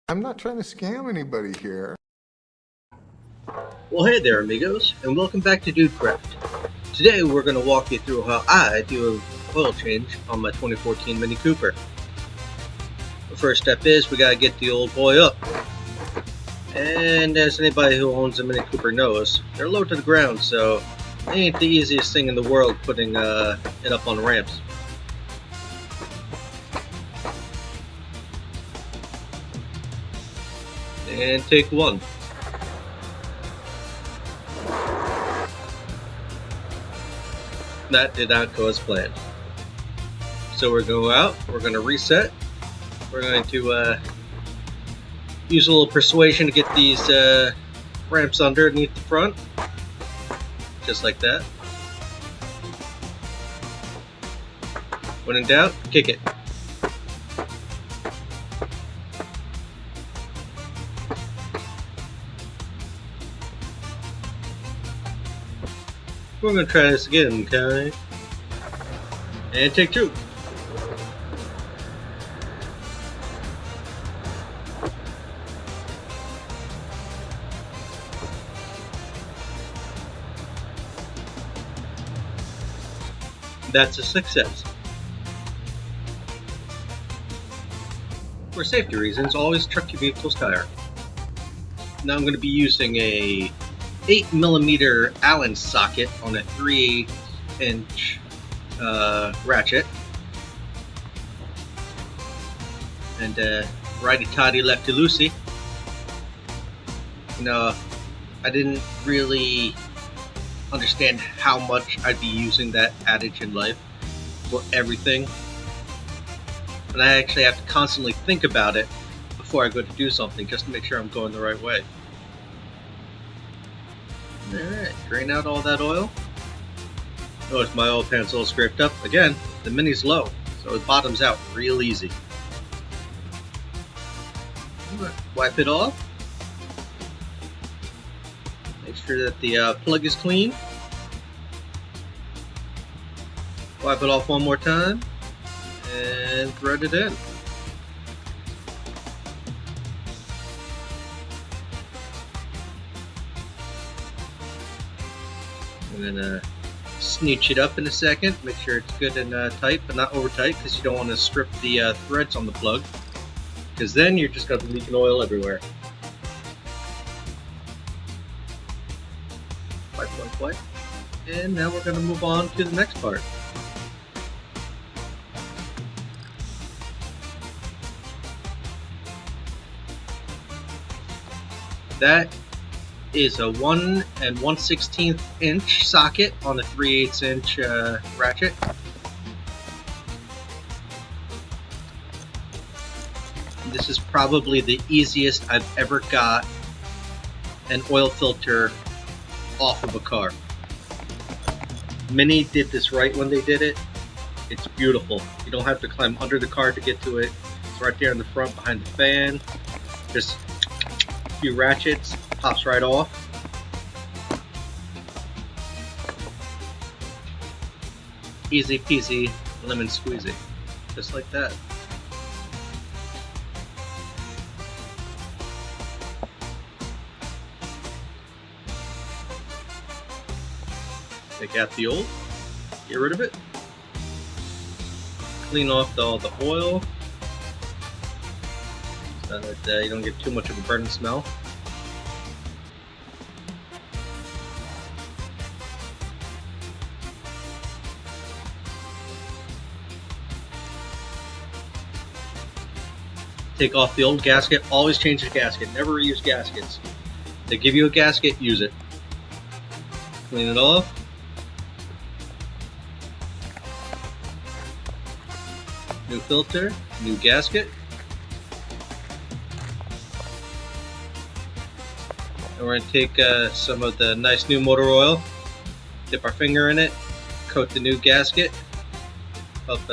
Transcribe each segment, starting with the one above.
I'm not trying to scam anybody here. Well, hey there, amigos, and welcome back to Dudecraft. Today we're going to walk you through how I do an oil change on my 2014 Mini Cooper. The first step is we got to get the old boy up. And as anybody who owns a Mini Cooper knows, they're low to the ground, so it ain't the easiest thing in the world putting it up on ramps. And take one. That did not go as planned. So we're going to go out, we're going to reset, we're going to use a little persuasion to get these ramps underneath the front, just like that. When in doubt, kick it. We're going to try this again, okay? And take two. That's a success. For safety reasons, always check your vehicle's tire. Now I'm going to be using a 8mm Allen socket on a 3/8 inch ratchet, and righty tighty lefty loosey. You know, I didn't really understand how much I'd be using that adage in life for everything, and I actually have to constantly think about it before I go to do something, just to make sure I'm going the right way. Alright, drain out all that oil. Notice my oil pan's all scraped up. Again, the Mini's low, so it bottoms out real easy. Wipe it off. Make sure that the plug is clean. Wipe it off one more time and thread it in. I'm gonna snooch it up in a second, make sure it's good and tight, but not over tight, because you don't want to strip the threads on the plug, because then you're just going to be leaking oil everywhere. Wipe. And now we're going to move on to the next part. That is a 1 1/16 inch socket on a 3/8 inch ratchet. This is probably the easiest I've ever got an oil filter off of a car. Mini did this right when they did it. It's beautiful. You don't have to climb under the car to get to it. It's right there in the front behind the fan. Just a few ratchets. Pops right off. Easy peasy, lemon squeezy. Just like that. Take out the old, get rid of it. Clean off all the oil so that you don't get too much of a burning smell. Take off the old gasket. Always change the gasket. Never reuse gaskets. They give you a gasket, use it. Clean it off. New filter, new gasket. And we're going to take some of the nice new motor oil, dip our finger in it, coat the new gasket, help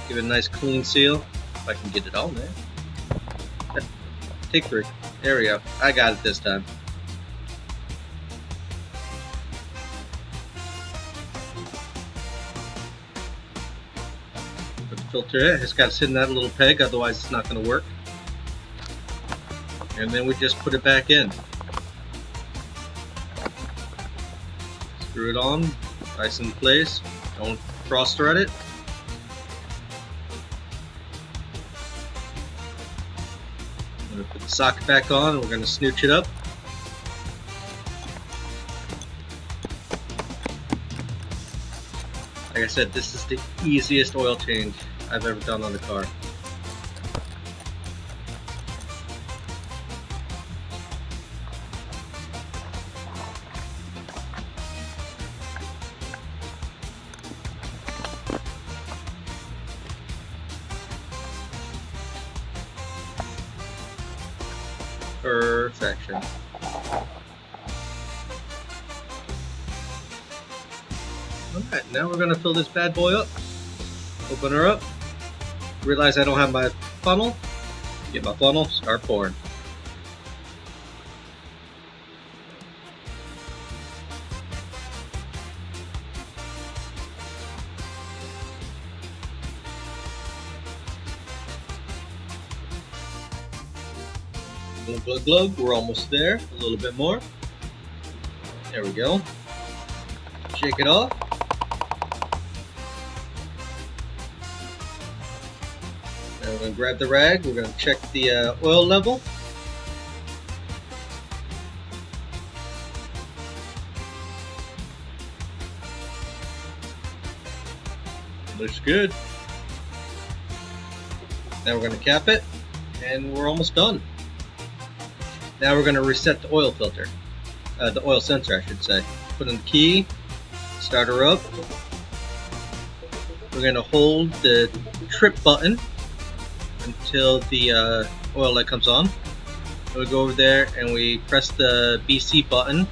give it a nice clean seal. If I can get it on there. Take 3. There we go. I got it this time. Put the filter in. It's got to sit in that little peg, otherwise it's not going to work. And then we just put it back in. Screw it on, nice in place. Don't cross thread it. I'm going to put the socket back on and we're going to snooch it up. Like I said, this is the easiest oil change I've ever done on the car. Perfection. Alright, now we're going to fill this bad boy up. Open her up. Realize I don't have my funnel. Get my funnel, start pouring. Glug, glug, glug. We're almost there. A little bit more. There we go. Shake it off. Now we're going to grab the rag. We're going to check the oil level. Looks good. Now we're going to cap it, and we're almost done. Now we're going to reset the oil filter, the oil sensor I should say. Put in the key, start her up. We're going to hold the trip button until the oil light comes on. Then we go over there and we press the BC button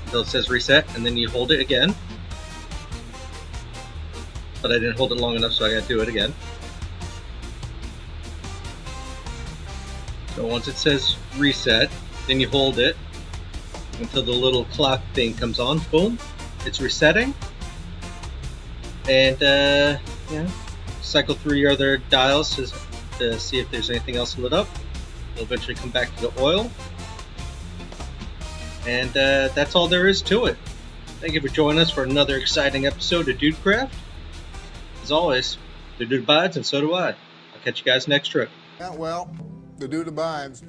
until it says reset, and then you hold it again. But I didn't hold it long enough, so I got to do it again. So once it says reset, then you hold it until the little clock thing comes on. Boom, it's resetting. And yeah, cycle through your other dials to see if there's anything else lit up. We'll eventually come back to the oil. And that's all there is to it. Thank you for joining us for another exciting episode of Dudecraft. As always, the dude abides and so do I. I'll catch you guys next trip. Yeah, well, the dude abides.